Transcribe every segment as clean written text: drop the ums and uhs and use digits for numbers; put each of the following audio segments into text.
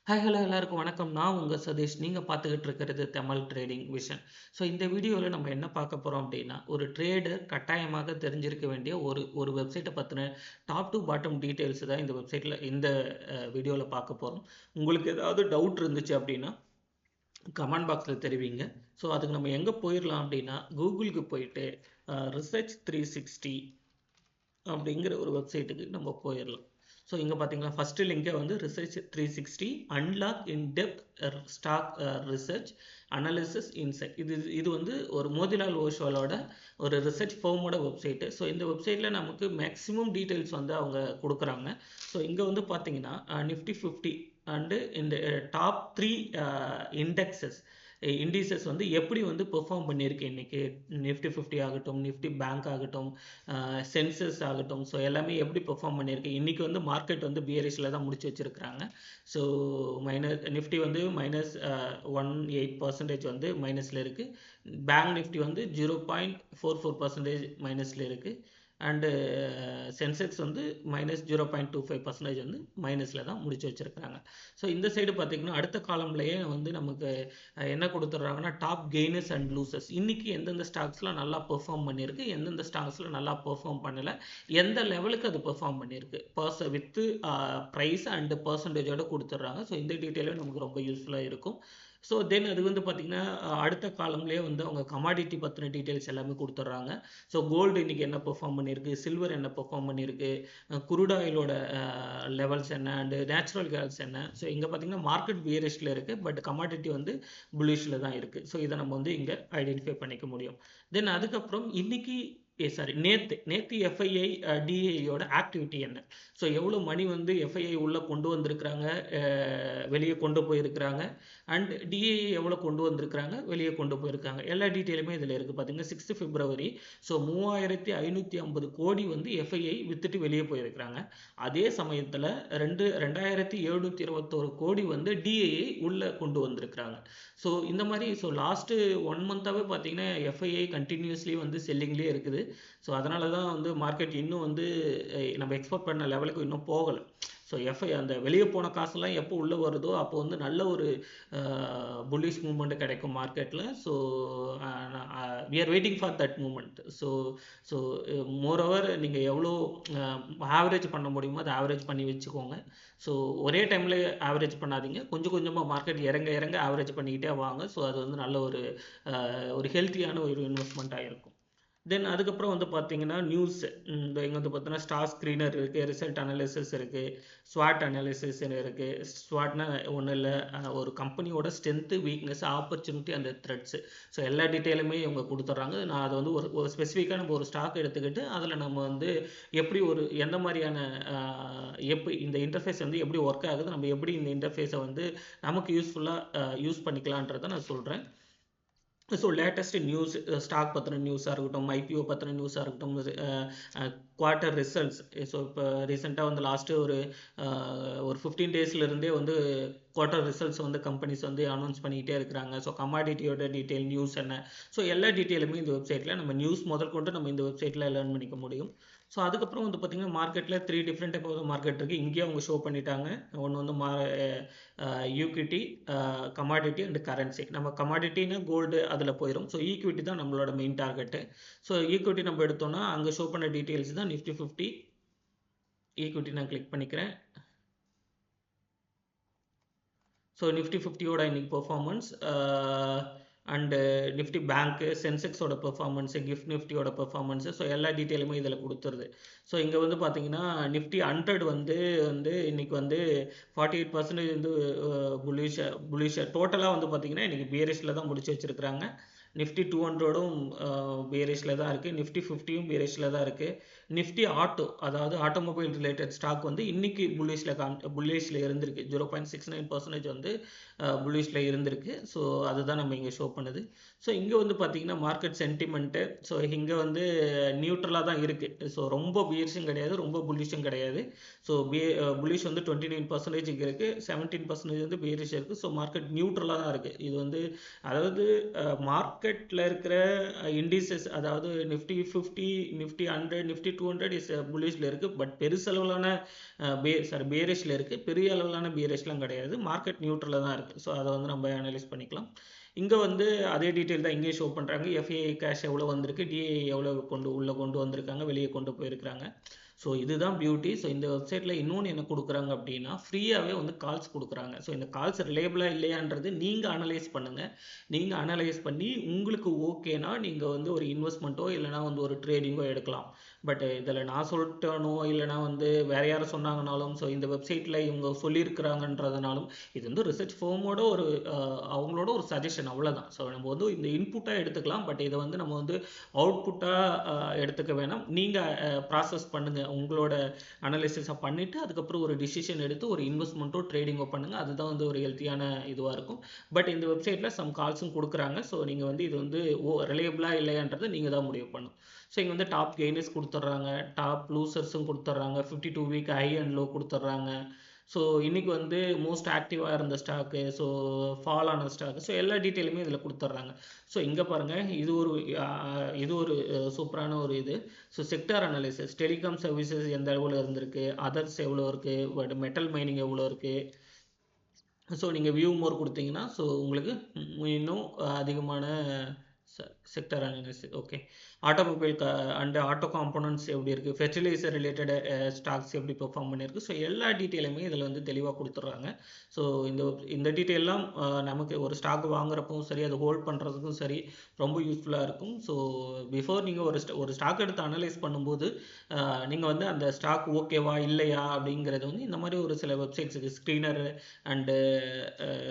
Hi hello எல்லாருக்கும் வணக்கம். நான் உங்கள் சதீஷ். நீங்கள் பார்த்துக்கிட்டு இருக்கிறது தமிழ் ட்ரேடிங் விஷன். ஸோ இந்த வீடியோவில் நம்ம என்ன பார்க்க போகிறோம் அப்படின்னா, ஒரு ட்ரேடர் கட்டாயமாக தெரிஞ்சிருக்க வேண்டிய ஒரு ஒரு வெப்சைட்டை பற்றின டாப் டு பாட்டம் டீட்டெயில்ஸ் தான் இந்த வெப்சைட்டில் இந்த வீடியோவில் பார்க்க போகிறோம். உங்களுக்கு ஏதாவது டவுட் இருந்துச்சு அப்படின்னா கமெண்ட் பாக்ஸில் தெரிவிங்க. ஸோ அதுக்கு நம்ம எங்கே போயிடலாம் அப்படின்னா, கூகுளுக்கு போயிட்டு Research360 அப்படிங்கிற ஒரு வெப்சைட்டுக்கு நம்ம போயிடலாம். ஸோ இங்கே பார்த்தீங்கன்னா ஃபஸ்ட்டு லிங்கே வந்து Research360 unlock in depth stock research analysis insight. இது வந்து ஒரு மோதிலால் ஓஸ்வாலோட ஒரு ரிசர்ச் ஃபர்மோட வெப்சைட்டு. ஸோ இந்த வெப்சைட்டில் நமக்கு மேக்ஸிமம் டீட்டெயில்ஸ் வந்து அவங்க கொடுக்குறாங்க. ஸோ இங்கே வந்து பார்த்தீங்கன்னா நிஃப்டி 50 அண்டு இந்த டாப் 3 இண்டெக்ஸஸ் இண்டிசஸ் வந்து எப்படி வந்து பெர்ஃபார்ம் பண்ணியிருக்கு இன்றைக்கி. நிஃப்டி 50 ஆகட்டும், நிஃப்டி பேங்க் ஆகட்டும், சென்சஸ் ஆகட்டும், ஸோ எல்லாமே எப்படி பெர்ஃபார்ம் பண்ணியிருக்கு. இன்றைக்கி வந்து மார்க்கெட் வந்து பியரிஷில் தான் முடிச்சு வச்சுருக்கிறாங்க. ஸோ நிஃப்டி வந்து -1.8% வந்து மைனஸில் இருக்குது. பேங்க் நிஃப்டி வந்து 0.44% மைனஸில் இருக்குது. அண்டு சென்செக்ஸ் வந்து -0.25% வந்து மைனஸில் தான் முடிச்சு வச்சுருக்காங்க. ஸோ இந்த சைடு பார்த்திங்கன்னா அடுத்த காலம்லேயே வந்து நமக்கு என்ன கொடுத்துட்றாங்கன்னா டாப் கெய்னர்ஸ் அண்ட் லூசர்ஸ். இன்றைக்கி எந்தெந்த ஸ்டாக்ஸ்லாம் நல்லா பெர்ஃபார்ம் பண்ணியிருக்கு, எந்தெந்த ஸ்டாக்ஸில் நல்லா பெர்ஃபார்ம் பண்ணலை, எந்த லெவலுக்கு அது பெர்ஃபார்ம் பண்ணியிருக்கு, வித்து ப்ரைஸ் அண்டு பர்சன்டேஜோடு கொடுத்துட்றாங்க. ஸோ இந்த டீட்டெயிலும் நமக்கு ரொம்ப யூஸ்ஃபுல்லாக இருக்கும். ஸோ தென் அது வந்து பார்த்திங்கன்னா அடுத்த காலம்லேயே வந்து அவங்க கமாடிட்டி பற்றின டீட்டெயில்ஸ் எல்லாமே கொடுத்துட்றாங்க. ஸோ கோல்டு இன்றைக்கி என்ன பெர்ஃபார்ம் பண்ணியிருக்கு, சில்வர் என்ன பெர்ஃபார்ம் பண்ணியிருக்கு, குரூட் ஆயிலோட லெவல்ஸ் என்ன, அண்டு நேச்சுரல் கேஸ் என்ன. ஸோ இங்கே பார்த்திங்கன்னா மார்க்கெட் பியரிஷில் இருக்குது, பட் கமாடிட்டி வந்து புல்லிஷில் தான் இருக்குது. ஸோ இதை நம்ம வந்து இங்கே ஐடென்டிஃபை பண்ணிக்க முடியும். தென் அதுக்கப்புறம் இன்றைக்கி நேற்று எஃப்ஐஐ டிஐயோட ஆக்டிவிட்டி என்ன, ஸோ எவ்வளோ மணி வந்து எஃப்ஐஐ உள்ளே கொண்டு வந்திருக்கிறாங்க, வெளியே கொண்டு போயிருக்கிறாங்க, அண்ட் டிஐ எவ்வளோ கொண்டு வந்திருக்கிறாங்க, வெளியே கொண்டு போயிருக்காங்க, எல்லா டீட்டெயிலுமே இதில் இருக்குது. பார்த்தீங்கன்னா 6 பிப்ரவரி ஸோ 3550 கோடி வந்து எஃப்ஐஐ வித்துட்டு வெளியே போயிருக்கிறாங்க. அதே சமயத்தில் 2721 கோடி வந்து டிஐஐ உள்ளே கொண்டு வந்திருக்கிறாங்க. ஸோ இந்த மாதிரி லாஸ்ட்டு 1 மந்த்தாகவே பார்த்தீங்கன்னா எஃப்ஐஐ கண்டினியூஸ்லி வந்து செல்லிங்லேயே இருக்குது. ஸோ அதனால தான் வந்து மார்க்கெட் இன்னும் வந்து நம்ம எக்ஸ்போர்ட் பண்ண லெவலுக்கு இன்னும் போகலை. ஸோ அந்த வெளியே போன காசுலாம் எப்போ உள்ளே வருதோ அப்போ வந்து நல்ல ஒரு புல்லிஷ் மூமெண்ட்டு கிடைக்கும் மார்க்கெட்டில். So we are waiting for that moment. So moreover நீங்கள் எவ்வளோ ஆவரேஜ் பண்ண முடியுமோ அதை ஆவரேஜ் பண்ணி வச்சுக்கோங்க. ஸோ ஒரே டைமில் ஆவரேஜ் பண்ணாதீங்க, கொஞ்சம் கொஞ்சமாக மார்க்கெட் இறங்க ஆவரேஜ் பண்ணிக்கிட்டே வாங்க. ஸோ அது வந்து நல்ல ஒரு ஹெல்த்தியான ஒரு இன்வெஸ்ட்மெண்ட்டாக இருக்கும். தென் அதுக்கப்புறம் வந்து பார்த்தீங்கன்னா நியூஸ், இங்கே வந்து பார்த்தீங்கன்னா ஸ்டார் ஸ்க்ரீனர் இருக்குது, ரிசல்ட் அனாலிசிஸ் இருக்குது, ஸ்வாட் அனாலிசிஸ் இருக்குது. ஸ்வாட்னா ஒன்றும் இல்லை, ஒரு கம்பெனியோட strength, weakness, opportunity and Threads. So எல்லா டீட்டெயிலுமே இவங்க கொடுத்துட்றாங்க. நான் அதை வந்து ஒரு ஸ்பெசிஃபிக்காக நம்ம ஒரு ஸ்டாக் எடுத்துக்கிட்டு அதில் நம்ம வந்து எப்படி எந்த மாதிரியான எப்படி இந்த இன்டர்ஃபேஸ் வந்து எப்படி ஒர்க் ஆகுது, நம்ம எப்படி இந்த இன்டர்ஃபேஸை வந்து நமக்கு யூஸ்ஃபுல்லாக யூஸ் பண்ணிக்கலான்றதை நான் சொல்கிறேன். ஸோ லேட்டஸ்ட் நியூஸ், ஸ்டாக் பற்றின நியூஸாக இருக்கட்டும், ஐபிஓ பற்றின நியூஸாக இருக்கட்டும், குவார்ட்டர் ரிசல்ட்ஸ். ஸோ இப்போ ரீசெண்டாக வந்து லாஸ்ட்டு ஒரு 15 டேஸ்லேருந்தே வந்து குவார்ட்டர் ரிசல்ட்ஸ் வந்து கம்பெனிஸ் வந்து அனௌன்ஸ் பண்ணிக்கிட்டே இருக்கிறாங்க. ஸோ கமாடிட்டியோட டீட்டெயில், நியூஸ் என்ன, ஸோ எல்லா டீட்டெயிலுமே இந்த வெப்சைட்டில் நம்ம நியூஸ் முதல் கொண்டு நம்ம இந்த வெப்சைட்டில் லேர்ன் பண்ணிக்க முடியும். ஸோ அதுக்கப்புறம் வந்து பார்த்திங்கன்னா மார்க்கெட்டில் 3 டிஃப்ரெண்ட் டைப் ஆஃப் மார்க்கெட் இருக்குது. இங்கேயே அவங்க ஷோ பண்ணிட்டாங்க. ஒன்று வந்து ஈக்விட்டி, கமாடிட்டி அண்ட் கரன்சி. நம்ம கமாடிட்டின்னா கோல்டு அதில் போயிடும். ஸோ ஈக்விட்டி தான் நம்மளோட மெயின் டார்கெட்டு. ஸோ ஈக்விட்டி நம்ம எடுத்தோம்னா அங்கே ஷோ பண்ண டீட்டெயில்ஸ் தான் நிஃப்டி 50. ஈக்விட்டி நான் கிளிக் பண்ணிக்கிறேன். ஸோ நிஃப்டி 50யோட இன்றைக்கி பெர்ஃபார்மன்ஸ், அண்டு நிஃப்டி பேங்க்கு, சென்செக்ஸோட பெர்ஃபார்மன்ஸு, கிஃப்ட் நிஃப்டியோட பெர்ஃபார்மன்ஸு, ஸோ எல்லா டீட்டெயிலுமே இதில் கொடுத்துருது. ஸோ இங்கே வந்து பார்த்தீங்கன்னா நிஃப்டி 100 வந்து இன்றைக்கி வந்து 48% வந்து புலிஷாக டோட்டலாக வந்து பார்த்திங்கன்னா இன்றைக்கி பியரிஷில் தான் முடிச்சு வச்சுருக்கிறாங்க. நிஃப்டி 200ம் பியரிஷில் தான் இருக்குது, நிஃப்டி 50யும் பியரிஷில் தான் இருக்குது. நிஃப்டி ஆட்டோ, அதாவது ஆட்டோமொபைல் ரிலேட்டட் ஸ்டாக் வந்து இன்றைக்கி புல்லிஷில் இருந்திருக்கு. 0.69% வந்து புல்லிஷில் இருந்திருக்கு. ஸோ அதுதான் நம்ம இங்கே ஷோ பண்ணுது. ஸோ இங்கே வந்து பார்த்திங்கன்னா மார்க்கெட் சென்டிமெண்ட்டு, ஸோ இங்கே வந்து நியூட்ரலாக தான் இருக்குது. ஸோ ரொம்ப பியரிஷும் கிடையாது, ரொம்ப புல்லிஷும் கிடையாது. ஸோ புல்லிஷ் வந்து 29% இங்கே இருக்குது, 17% வந்து பியரிஷ் இருக்குது. ஸோ மார்க்கெட் நியூட்ரலாக தான் இருக்குது. இது வந்து அதாவது மார்க்கெட்டில் இருக்கிற இண்டிசஸ், அதாவது நிஃப்டி 50, நிஃப்டி 100, நிஃப்டி 200 இஸ் புல்லிஷில் இருக்குது. பட் பெருசளவிலான பேரிஷில் இருக்குது. பெரிய அளவிலான பேரிஷ்லாம் கிடையாது. மார்க்கெட் நியூட்ரலில் தான் இருக்குது. ஸோ அதை வந்து நம்ம அனலைஸ் பண்ணிக்கலாம். இங்கே வந்து அதே டீட்டெயில் தான் இங்கேயே ஷோ பண்ணுறாங்க. எஃப்ஐஐ கேஷ் எவ்வளோ வந்திருக்கு, டிஐ எவ்வளோ உள்ளே கொண்டு வந்திருக்காங்க, வெளியே கொண்டு போயிருக்கிறாங்க. ஸோ இதுதான் பியூட்டி. ஸோ இந்த வெப்சைட்டில் இன்னொன்று என்ன கொடுக்குறாங்க அப்படின்னா, ஃப்ரீயாகவே வந்து கால்ஸ் கொடுக்குறாங்க. ஸோ இந்த கால்ஸ் ரிலேபிளாக இல்லையான்றது நீங்கள் அனலைஸ் பண்ணுங்கள். நீங்கள் அனலைஸ் பண்ணி உங்களுக்கு ஓகேனா நீங்கள் வந்து ஒரு இன்வெஸ்ட்மெண்ட்டோ இல்லைனா வந்து ஒரு ட்ரேடிங்கோ எடுக்கலாம். பட் இதில் நான் சொல்லிட்டேனோ இல்லைனா வந்து வேறு யாரும் சொன்னாங்கனாலும், ஸோ இந்த வெப்சைட்டில் இவங்க சொல்லியிருக்கிறாங்கன்றதுனாலும், இது வந்து ரிசர்ச் ஃபோமோட ஒரு அவங்களோட ஒரு சஜஷன், அவ்வளோதான். ஸோ நம்ம வந்து இந்த இன்புட்டாக எடுத்துக்கலாம். பட் இதை வந்து நம்ம வந்து அவுட்புட்டாக எடுத்துக்க வேணாம். நீங்கள் ப்ராசஸ் பண்ணுங்கள், உங்களோட அனலிசிஸை பண்ணிவிட்டு அதுக்கப்புறம் ஒரு டிசிஷன் எடுத்து ஒரு இன்வெஸ்ட்மெண்ட்டோ ட்ரேடிங்கோ பண்ணுங்கள். அதுதான் வந்து ஒரு ஹெல்த்தியான இதுவாக இருக்கும். பட் இந்த வெப்சைட்டில் சம் கால்ஸும் கொடுக்குறாங்க. ஸோ நீங்கள் வந்து இது வந்து ரிலேபிளாக இல்லையான்றதை நீங்கள் தான் முடிவு பண்ணணும். ஸோ இங்கே வந்து டாப் கெய்னர்ஸ் கொடுத்துட்றாங்க, டாப் லூசர்ஸும் கொடுத்துட்றாங்க, 52 வீக் ஹை அண்ட் லோ கொடுத்துட்றாங்க. ஸோ இன்றைக்கி வந்து மோஸ்ட் ஆக்டிவாக இருந்த ஸ்டாக்கு, ஸோ ஃபால் ஆன ஸ்டாக்கு, ஸோ எல்லா டீட்டெயிலுமே இதில் கொடுத்துட்றாங்க. ஸோ இங்கே பாருங்கள், இது ஒரு சூப்பரான ஒரு இது. So sector analysis, telecom services எந்த அளவில் இருந்திருக்கு, அதர்ஸ் எவ்வளோ இருக்குது, மெட்டல் மைனிங் எவ்வளோ இருக்குது. ஸோ நீங்கள் வியூ மோர் கொடுத்தீங்கன்னா ஸோ உங்களுக்கு இன்னும் அதிகமான sector analysis. Okay, automobile and auto components எப்படி இருக்குது, ஃபெர்டிலைசர் ரிலேட்டட் ஸ்டாக்ஸ் எப்படி பெர்ஃபார்ம் பண்ணியிருக்கு. ஸோ எல்லா டீட்டெயிலுமே இதில் வந்து தெளிவாக கொடுத்துட்றாங்க. ஸோ இந்த டீட்டெயிலாம் நமக்கு ஒரு ஸ்டாக் வாங்குறப்பவும் சரி, அதை ஹோல்ட் பண்ணுறதுக்கும் சரி ரொம்ப யூஸ்ஃபுல்லாக இருக்கும். ஸோ பிஃபோர் நீங்கள் ஒரு ஸ்டாக் எடுத்து அனலைஸ் பண்ணும்போது நீங்கள் வந்து அந்த ஸ்டாக் ஓகேவா இல்லையா அப்படிங்கிறது வந்து இந்த மாதிரி ஒரு சில வெப்சைட்ஸ் இருக்குது, ஸ்க்ரீனர் அண்டு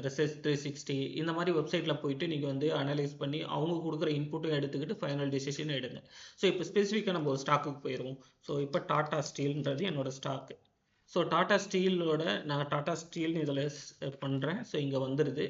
ரிசர்ச் 360 இந்த மாதிரி வெப்சைட்டில் போயிட்டு நீங்கள் வந்து அனலைஸ் பண்ணி அவங்க கொடுக்குற இன்புட்டும் எடுத்துக்கிட்டு ஃபைனல் டிசிஷன் எடுங்க. ஸோ இப்போ ஸ்பெசிஃபிக்காக நம்ம ஒரு ஸ்டாக்குக்கு போயிடுவோம். ஸோ இப்போ டாடா ஸ்டீல்ன்றது என்னோட ஸ்டாக்கு. ஸோ டாடா ஸ்டீலோட நான் டாடா ஸ்டீல்னு இதில் பண்ணுறேன். ஸோ இங்கே வந்துடுது.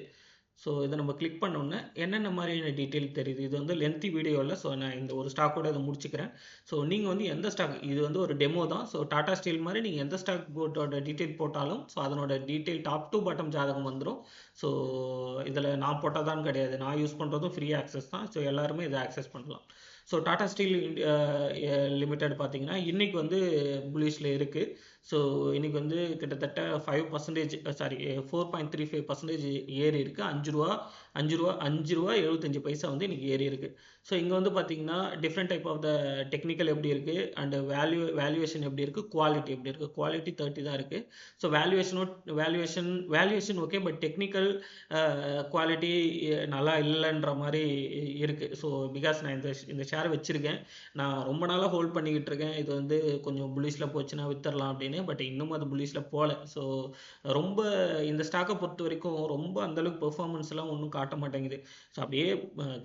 ஸோ இதை நம்ம கிளிக் பண்ணோன்னே என்னென்ன மாதிரியான டீட்டெயில் தெரியுது. இது வந்து லென்த்தி வீடியோ இல்லை. ஸோ நான் இந்த ஒரு ஸ்டாக்கோட இதை முடிச்சுக்கிறேன். ஸோ நீங்கள் வந்து எந்த ஸ்டாக், இது வந்து ஒரு டெமோ தான். ஸோ டாடா ஸ்டீல் மாதிரி நீங்கள் எந்த ஸ்டாக் போட்டோட டீட்டெயில் போட்டாலும் ஸோ அதனோட டீட்டெயில் டாப் டு பாட்டம் ஜாதகம் வந்துடும். ஸோ இதில் நான் போட்டால் தான் கிடையாது, நான் யூஸ் பண்ணுறதும் ஃப்ரீ ஆக்சஸ் தான். ஸோ எல்லாருமே இதை ஆக்சஸ் பண்ணலாம். ஸோ டாடா ஸ்டீல் லிமிடெட் பார்த்தீங்கன்னா இன்றைக்கி வந்து புலிஷில் இருக்குது. ஸோ இன்றைக்கி வந்து கிட்டத்தட்ட 4.35% ஏறி இருக்குது. 5 ரூபா 75 வந்து இன்றைக்கி ஏறி இருக்குது. ஸோ இங்கே வந்து பார்த்திங்கன்னா different type of the technical எப்படி இருக்குது அண்டு வேல்யூவேஷன் எப்படி இருக்குது, குவாலிட்டி எப்படி இருக்குது. குவாலிட்டி 30 தான் இருக்குது. So valuation okay, but technical quality நல்லா இல்லைன்ற மாதிரி இருக்குது. ஸோ பிகாஸ் நான் இந்த ஷேர் வச்சுருக்கேன், நான் ரொம்ப நாளாக ஹோல்ட் பண்ணிக்கிட்டு இருக்கேன். இது வந்து கொஞ்சம் புல்லிஷில் போச்சுன்னா வித்தரலாம் அப்படின்னு. பட் இன்னும் அது புல்லிஷில் போகல. ஸோ ரொம்ப இந்த ஸ்டாக்கை பொறுத்த வரைக்கும் ரொம்ப அந்தளவுக்கு பெர்ஃபார்மன்ஸ்லாம் ஒன்றும் காட்ட மாட்டேங்குது. ஸோ அப்படியே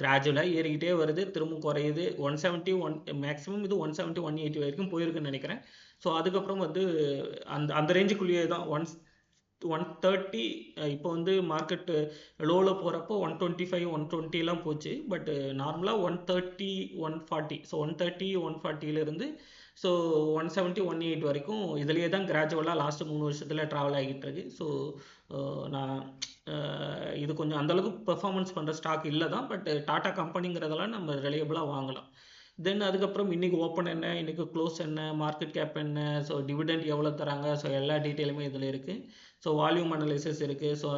கிராஜுவலாக ஏறிக்கிட்டே வருது, திரும்ப குறையுது. 170 மேக்ஸிமம் இது 170 180 வரைக்கும் போயிருக்குன்னு நினைக்கிறேன். ஸோ அதுக்கப்புறம் வந்து அந்த ரேஞ்சுக்குள்ளேயே தான் 130 இப்போ வந்து மார்க்கெட்டு லோவில் போகிறப்போ 125 120 போச்சு. பட் நார்மலாக 130 140, ஸோ 130 140 ஸோ 170 180 வரைக்கும் இதிலேயே தான் கிராஜுவலாக லாஸ்ட்டு 3 வருஷத்தில் ட்ராவல் ஆகிட்டு இருக்கு. ஸோ நான் இது கொஞ்சம் அந்தளவுக்கு பெர்ஃபார்மன்ஸ் பண்ணுற ஸ்டாக் இல்லை தான். பட் டாடா கம்பெனிங்கிறதெல்லாம் நம்ம ரிலையபிளாக வாங்கலாம். தென் அதுக்கப்புறம் இன்றைக்கி ஓப்பன் என்ன, இன்றைக்கி க்ளோஸ் என்ன, மார்க்கெட் கேப் என்ன, ஸோ டிவிடெண்ட் எவ்வளோ தராங்க, ஸோ எல்லா டீட்டெயிலுமே இதில் இருக்குது. ஸோ வால்யூம் அனலைசிஸ் இருக்குது. ஸோ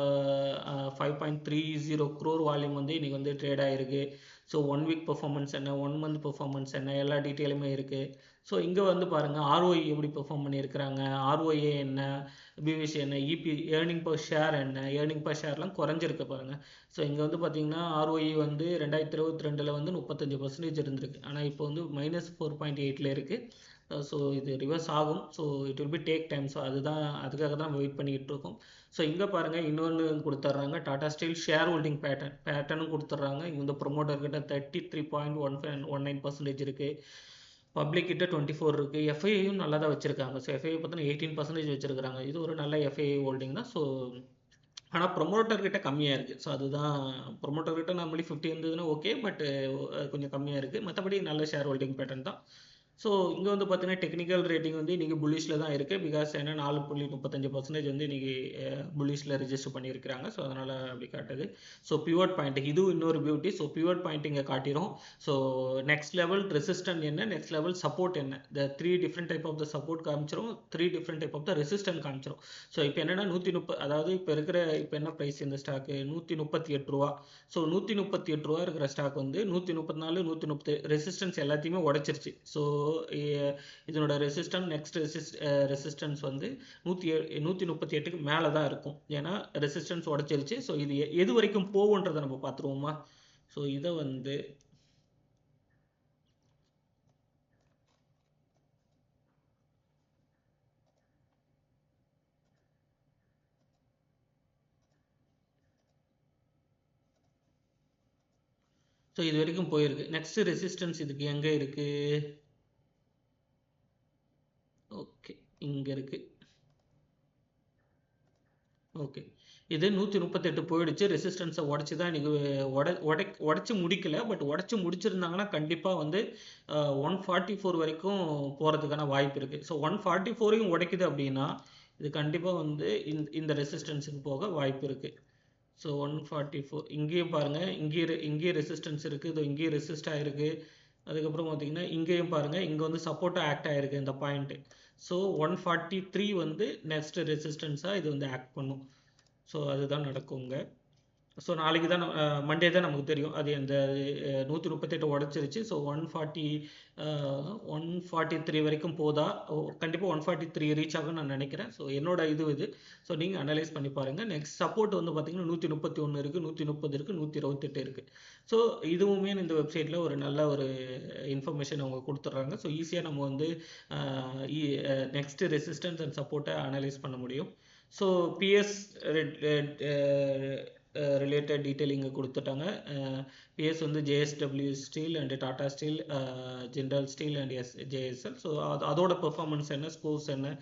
5.30 crore வால்யூம் வந்து இன்றைக்கி வந்து ட்ரேட் ஆகிருக்கு. ஸோ 1 வீக் பெர்ஃபார்மன்ஸ் என்ன, 1 மந்த் பெர்ஃபார்மன்ஸ் என்ன, எல்லா டீட்டெயிலுமே இருக்குது. ஸோ இங்கே வந்து பாருங்கள் ROI எப்படி பெர்ஃபார்ம் பண்ணியிருக்கிறாங்க, ROA என்ன, பிவிசி என்ன, ஏர்னிங் பர் ஷேர் என்ன, ஏர்னிங் பர் ஷேர்லாம் குறைஞ்சிருக்கு பாருங்கள். ஸோ இங்கே வந்து பார்த்திங்கன்னா ROI வந்து 2022 வந்து 35% இருந்திருக்கு. ஆனால் இப்போ வந்து -4.8 இருக்குது. ஸோ இது ரிவர்ஸ் ஆகும். So it will be take time. So அதுக்காக தான் நம்ம வெயிட் பண்ணிக்கிட்டு இருக்கோம். ஸோ இங்கே பாருங்கள் இன்னொன்று கொடுத்துட்றாங்க, டாடா ஸ்டீல் ஷேர் ஹோல்டிங் பேட்டர்னும் கொடுத்துட்றாங்க. இங்கே வந்து ப்ரொமோட்டர்கிட்ட 33.19% இருக்குது, பப்ளிக் கிட்ட 24 இருக்குது. எஃப்ஐயும் நல்லா தான் வச்சுருக்காங்க. ஸோ எஃப்ஐ பார்த்தீங்கன்னா 18% வச்சுருக்காங்க. இது ஒரு நல்ல எஃப்ஐ ஹோல்டிங் தான். ஸோ ஆனால் ப்ரொமோட்டர்கிட்ட கம்மியாக இருக்குது. ஸோ அதுதான், ப்ரொமோட்டர்கிட்ட நார்மலி 50 இருந்ததுன்னா ஓகே, பட் கொஞ்சம் கம்மியாக இருக்குது. மற்றபடி நல்ல ஷேர் ஹோல்டிங் பேட்டர்ன் தான். ஸோ இங்கே வந்து பார்த்தீங்கன்னா டெக்னிக்கல் ரேட்டிங் வந்து இன்றைக்கி புல்லிஷில் தான் இருக்குது. பிகாஸ் ஏன்னா 4.35% வந்து இன்றைக்கி புல்லிஷில் ரிஜிஸ்டர் பண்ணியிருக்கிறாங்க. ஸோ அதனால் அப்படி காட்டுது. ஸோ பிவோட் பாயிண்ட் இதுவும் இன்னொரு பியூட்டி. ஸோ பிவோட் பாயிண்ட் இங்கே காட்டிடும். ஸோ நெக்ஸ்ட் லெவல் ரெசிஸ்டன்ட் என்ன, நெக்ஸ்ட் லெவல் சப்போர்ட் என்ன, the 3 different type of the support காமிச்சிரும், 3 different type of the resistant காமிச்சிரும். ஸோ இப்போ என்னென்னா 130, அதாவது இப்போ என்ன ப்ரைஸ் இந்த ஸ்டாக்கு 138 ரூபா. ஸோ 138 ரூபா இருக்கிற ஸ்டாக் வந்து 134, 130 ரெசிஸ்டன்ஸ் எல்லாத்தையுமே உடைச்சிருச்சு. ஸோ இதனோட ரெசிஸ்டன்ஸ் நெக்ஸ்ட் ரெசிஸ்டன்ஸ் வந்து 138க்கு மேலே தான் இருக்கும். ஏன்னா ரெசிஸ்டன்ஸ் உடைச்சிருச்சு. ஸோ இது எது வரைக்கும் போகுன்றதை நம்ம பார்த்துருவோமா. ஸோ இதை வந்து ஸோ இது வரைக்கும் போயிருக்கு. நெக்ஸ்ட் ரெசிஸ்டன்ஸ் இதுக்கு எங்கே இருக்கு? ஓகே, இங்கே இருக்கு. ஓகே, இது 138 போயிடுச்சு. ரெசிஸ்டன்ஸை உடச்சி தான் இன்றைக்கி உடச்சி முடிக்கல. பட் உடச்சி முடிச்சிருந்தாங்கன்னா கண்டிப்பாக வந்து 144 வரைக்கும் போகிறதுக்கான வாய்ப்பு இருக்குது. ஸோ 144ஐயும் உடைக்குது அப்படின்னா இது கண்டிப்பாக வந்து இந்த ரெசிஸ்டன்ஸுக்கு போக வாய்ப்பு இருக்குது. ஸோ 144 இங்கேயும் பாருங்கள், இங்கேயும் ரெசிஸ்டன்ஸ் இருக்குது. இது இங்கேயும் ரெசிஸ்ட் ஆகிருக்கு. அதுக்கப்புறம் பார்த்தீங்கன்னா இங்கேயும் பாருங்கள், இங்கே வந்து சப்போர்ட்டாக ஆக்ட் ஆகிருக்கு இந்த பாயிண்ட்டு. ஸோ 143 வந்து நெக்ஸ்ட் ரெசிஸ்டன்ஸாக இது வந்து ஆக்ட் பண்ணும். ஸோ அதுதான் நடக்குங்க. ஸோ நாளைக்கு தான் மண்டே தான் நமக்கு தெரியும் அது அந்த 138 உடச்சிருச்சு. ஸோ 143 வரைக்கும் போதா, கண்டிப்பாக 143 ரீச் ஆகும்னு நான் நினைக்கிறேன். ஸோ என்னோட இது ஸோ நீங்கள் அனலைஸ் பண்ணி பாருங்கள். நெக்ஸ்ட் சப்போர்ட் வந்து பார்த்தீங்கன்னா 131 இருக்குது, 130 இருக்குது, 128 இருக்குது. ஸோ இதுவுமே இந்த வெப்சைட்டில் ஒரு நல்ல ஒரு இன்ஃபர்மேஷன் அவங்க கொடுத்துட்றாங்க. ஸோ ஈஸியாக நம்ம வந்து நெக்ஸ்ட் ரெசிஸ்டன்ஸ் அண்ட் சப்போர்ட்டை அனலைஸ் பண்ண முடியும். ஸோ பிஎஸ் ரிலேட்டட் டீட்டெயில் இங்கே கொடுத்துட்டாங்க. பிஎஸ் வந்து JSW steel and Tata steel, Jindal steel and JSL. So அதோட பெர்ஃபார்மன்ஸ் என்ன, ஸ்கோர்ஸ் என்ன,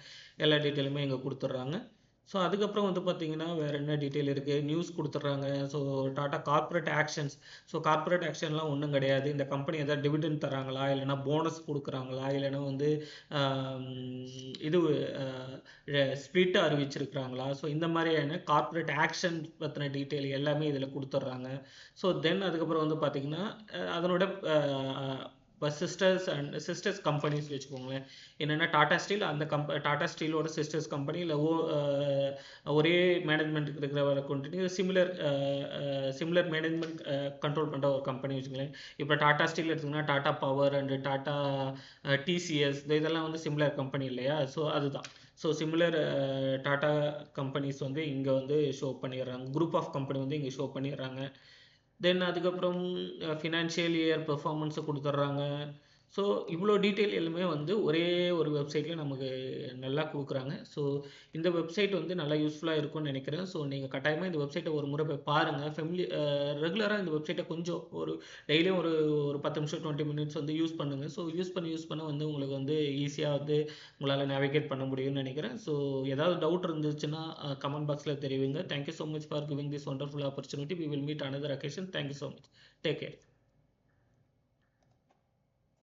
எல்லா டீட்டெயிலுமே இங்கே கொடுத்துட்றாங்க. ஸோ அதுக்கப்புறம் வந்து பார்த்தீங்கன்னா வேறு என்ன டீட்டெயில் இருக்குது, நியூஸ் கொடுத்துட்றாங்க. So data corporate actions. So corporate ஆக்ஷன்லாம் ஒன்றும் கிடையாது. இந்த கம்பெனி எதாவது டிவிடெண்ட் தராங்களா, இல்லைனா போனஸ் கொடுக்குறாங்களா, இல்லைனா வந்து இது ஸ்ப்ளிட் அறிவிச்சிருக்கிறாங்களா. ஸோ இந்த மாதிரியான கார்ப்பரேட் ஆக்ஷன் பற்றின டீட்டெயில் எல்லாமே இதில் கொடுத்துட்றாங்க. ஸோ தென் அதுக்கப்புறம் வந்து பார்த்திங்கன்னா அதனோட இப்போ சிஸ்டர்ஸ் கம்பெனிஸ் வச்சுக்கோங்களேன். என்னென்னா டாடா ஸ்டீல், அந்த டாடா ஸ்டீலோட சிஸ்டர்ஸ் கம்பெனி இல்லை ஒரே மேனேஜ்மெண்ட்டுக்கு இருக்கிற கண்டினியூ சிமிலர் மேனேஜ்மெண்ட் கண்ட்ரோல் பண்ணுற ஒரு கம்பெனி வச்சுக்கோங்களேன். இப்போ டாடா ஸ்டீல் எடுத்திங்கன்னா Tata power and Tata TCS இதெல்லாம் வந்து சிமிலர் கம்பெனி இல்லையா. ஸோ அதுதான். ஸோ சிமிலர் டாடா கம்பெனிஸ் வந்து இங்கே வந்து ஷோ பண்ணிடுறாங்க. குரூப் ஆஃப் கம்பெனி வந்து இங்கே ஷோ பண்ணிடுறாங்க. தென் அதுக்கப்புறம் ஃபினான்ஷியல் இயர் பெர்ஃபார்மன்ஸை கொடுத்துட்றாங்க. ஸோ இவ்வளோ டீட்டெயில் எல்லாமே வந்து ஒரே ஒரு வெப்சைட்டில் நமக்கு நல்லா கொடுக்குறாங்க. ஸோ இந்த வெப்சைட் வந்து நல்லா யூஸ்ஃபுல்லாக இருக்கும்னு நினைக்கிறேன். ஸோ நீங்கள் கட்டாயமாக இந்த வெப்சைட்டை ஒரு முறை போய் பாருங்கள். ரெகுலராக இந்த வெப்சைட்டை கொஞ்சம் ஒரு டெய்லியும் ஒரு 10 நிமிஷம் 20 மினிட்ஸ் வந்து யூஸ் பண்ணுங்கள். ஸோ யூஸ் பண்ண வந்து உங்களுக்கு வந்து ஈஸியாக வந்து உங்களால் நேவிகேட் பண்ண முடியும்னு நினைக்கிறேன். ஸோ ஏதாவது டவுட் இருந்துச்சுன்னா கமெண்ட் பாக்ஸில் தெரிவிங்க. Thank you so much for giving this wonderful opportunity. We will meet another occasion. Thank you so much. Take care.